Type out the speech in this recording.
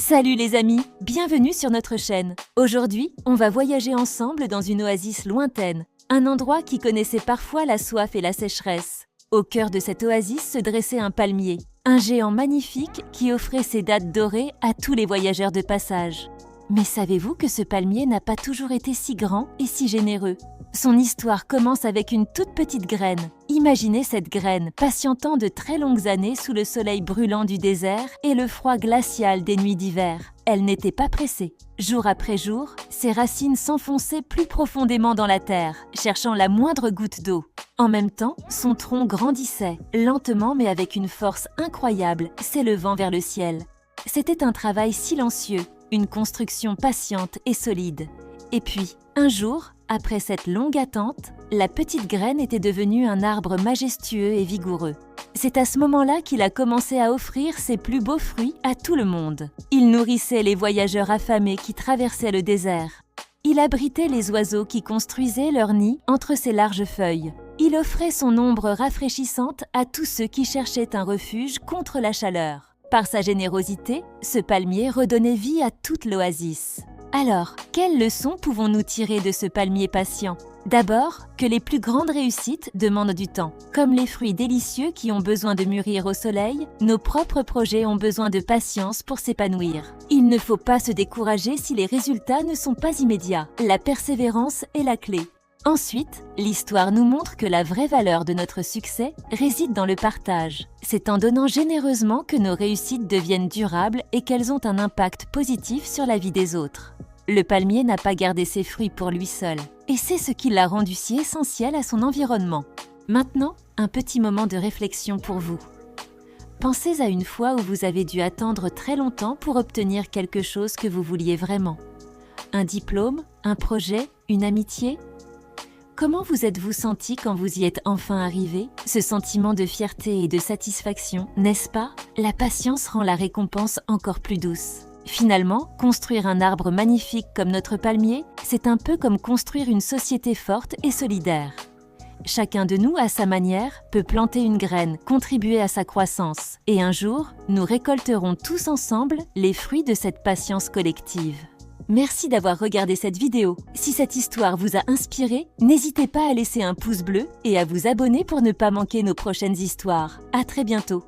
Salut les amis, bienvenue sur notre chaîne. Aujourd'hui, on va voyager ensemble dans une oasis lointaine, un endroit qui connaissait parfois la soif et la sécheresse. Au cœur de cette oasis se dressait un palmier, un géant magnifique qui offrait ses dattes dorées à tous les voyageurs de passage. Mais savez-vous que ce palmier n'a pas toujours été si grand et si généreux? Son histoire commence avec une toute petite graine. Imaginez cette graine patientant de très longues années sous le soleil brûlant du désert et le froid glacial des nuits d'hiver. Elle n'était pas pressée. Jour après jour, ses racines s'enfonçaient plus profondément dans la terre, cherchant la moindre goutte d'eau. En même temps, son tronc grandissait, lentement mais avec une force incroyable, s'élevant vers le ciel. C'était un travail silencieux, une construction patiente et solide. Et puis, un jour, après cette longue attente, la petite graine était devenue un arbre majestueux et vigoureux. C'est à ce moment-là qu'il a commencé à offrir ses plus beaux fruits à tout le monde. Il nourrissait les voyageurs affamés qui traversaient le désert. Il abritait les oiseaux qui construisaient leur nid entre ses larges feuilles. Il offrait son ombre rafraîchissante à tous ceux qui cherchaient un refuge contre la chaleur. Par sa générosité, ce palmier redonnait vie à toute l'oasis. Alors, quelles leçons pouvons-nous tirer de ce palmier patient? D'abord, que les plus grandes réussites demandent du temps. Comme les fruits délicieux qui ont besoin de mûrir au soleil, nos propres projets ont besoin de patience pour s'épanouir. Il ne faut pas se décourager si les résultats ne sont pas immédiats. La persévérance est la clé. Ensuite, l'histoire nous montre que la vraie valeur de notre succès réside dans le partage. C'est en donnant généreusement que nos réussites deviennent durables et qu'elles ont un impact positif sur la vie des autres. Le palmier n'a pas gardé ses fruits pour lui seul, et c'est ce qui l'a rendu si essentiel à son environnement. Maintenant, un petit moment de réflexion pour vous. Pensez à une fois où vous avez dû attendre très longtemps pour obtenir quelque chose que vous vouliez vraiment. Un diplôme, un projet, une amitié ? Comment vous êtes-vous senti quand vous y êtes enfin arrivé? Ce sentiment de fierté et de satisfaction, n'est-ce pas? La patience rend la récompense encore plus douce. Finalement, construire un arbre magnifique comme notre palmier, c'est un peu comme construire une société forte et solidaire. Chacun de nous, à sa manière, peut planter une graine, contribuer à sa croissance. Et un jour, nous récolterons tous ensemble les fruits de cette patience collective. Merci d'avoir regardé cette vidéo. Si cette histoire vous a inspiré, n'hésitez pas à laisser un pouce bleu et à vous abonner pour ne pas manquer nos prochaines histoires. À très bientôt.